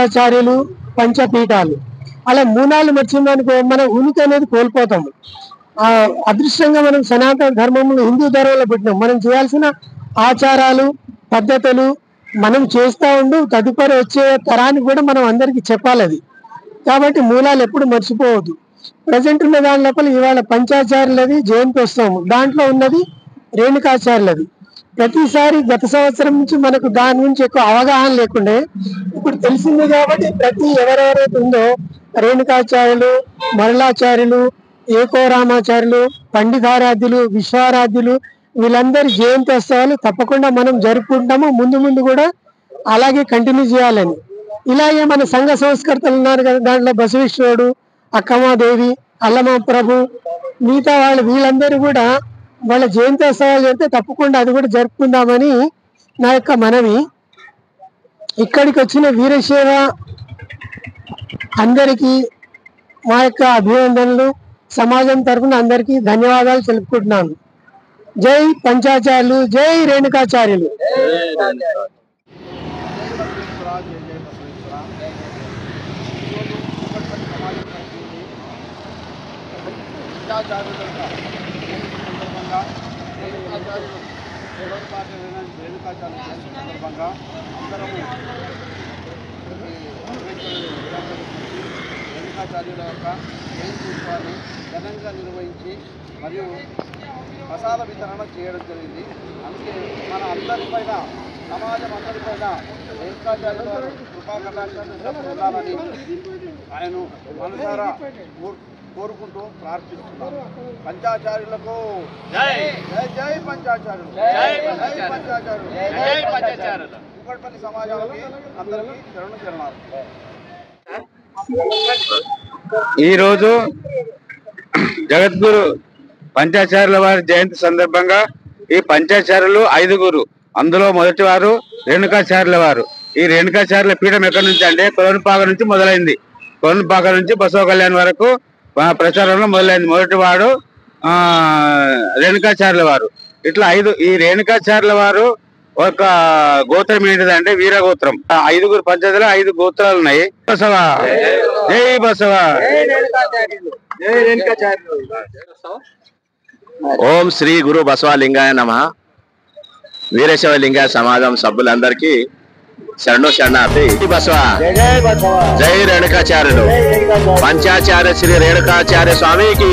ఆచార్యులు పంచపీఠాలు అలా మూలాలు మర్చిందనుకో మనం ఉనికి అనేది కోల్పోతాము. అదృష్టంగా మనం సనాతన ధర్మంలో హిందూ ధర్మంలో పెట్టినాం. మనం చేయాల్సిన ఆచారాలు పద్ధతులు మనం చేస్తూ ఉండు తదుపరి వచ్చే తరానికి కూడా మనం అందరికీ చెప్పాలి అది. కాబట్టి మూలాలు ఎప్పుడు మర్చిపోవద్దు. ప్రజెంట్ ఉన్న దాని లోపల ఇవాళ పంచాచార్యులది జయంతోత్సవం, దాంట్లో ఉన్నది రేణుకాచార్యులది. ప్రతిసారి గత సంవత్సరం నుంచి మనకు దాని నుంచి ఎక్కువ అవగాహన లేకుండే, ఇప్పుడు తెలిసింది కాబట్టి ప్రతి ఎవరెవరైతే ఉందో రేణుకాచార్యులు, మరళాచార్యులు, ఏకోరామాచార్యులు, పండితారాధ్యులు, విశ్వారాధ్యులు వీళ్ళందరి జయంతోత్సవాలు తప్పకుండా మనం జరుపుకుంటాము. ముందు ముందు కూడా అలాగే కంటిన్యూ చేయాలని. ఇలాగే మన సంఘ సంస్కర్తలు ఉన్నారు కదా, దాంట్లో బసవేశ్వరుడు, అక్కమాదేవి, అల్లమ ప్రభు, మిగతా వాళ్ళు వీళ్ళందరూ కూడా వాళ్ళ జయంతోత్సవాలు జరిగితే తప్పకుండా అది కూడా జరుపుకుందామని నా యొక్క మనవి. ఇక్కడికి వచ్చిన వీరశైవ అందరికీ మా యొక్క అభినందనలు. సమాజం తరఫున అందరికీ ధన్యవాదాలు తెలుపుకుంటున్నాను. జై పంచాచార్యులు, జై రేణుకాచార్యులు. రేణుకాచార్యుల యొక్క జయంతి ఉత్సవాన్ని ఘనంగా నిర్వహించి మరియు ప్రసాద వితరణ చేయడం జరిగింది. అందుకే మన అందరిపైన సమాజం అందరిపైన రేణుకాచార్యుల కృపా కటాక్షాలు ఉండాలని ఆయన మనసారా కోరుకుంటూ ప్రార్థిస్తున్నాను. పంచాచార్యులకు జై జై పంచాచార్యులు, జై పంచాచార్యులు. కుకట్పల్లి సమాజానికి అందరికీ చరణాలు. ఈరోజు జగద్గురు పంచాచార్యుల వారి జయంతి సందర్భంగా ఈ పంచాచార్యులు 5గురు, అందులో మొదటి వారు రేణుకాచార్యుల వారు. ఈ రేణుకాచార్యుల పీఠం ఎక్కడి నుంచి అంటే కొలనుపాక నుంచి మొదలైంది. కొలనుపాక నుంచి బసవ కళ్యాణ్ వరకు ప్రచారంలో మొదలైంది. మొదటి వాడు రేణుకాచార్యుల వారు. ఇట్లా 5 ఈ రేణుకాచార్యుల వారు ఒక గోత్రం ఏంటిదంటే వీరగోత్రం. 5గురు పంచాయతీలో 5 గోత్రాలు ఉన్నాయి. బసవ జై బసవ. ఓం శ్రీ గురు బసవలింగాయ నమః. వీరశైవ లింగాయ సమాజం సభ్యులందరికీ శరణు శరణార్థి. బసవ జై రేణుకాచార్యులు. పంచాచార్య శ్రీ రేణుకాచార్య స్వామికి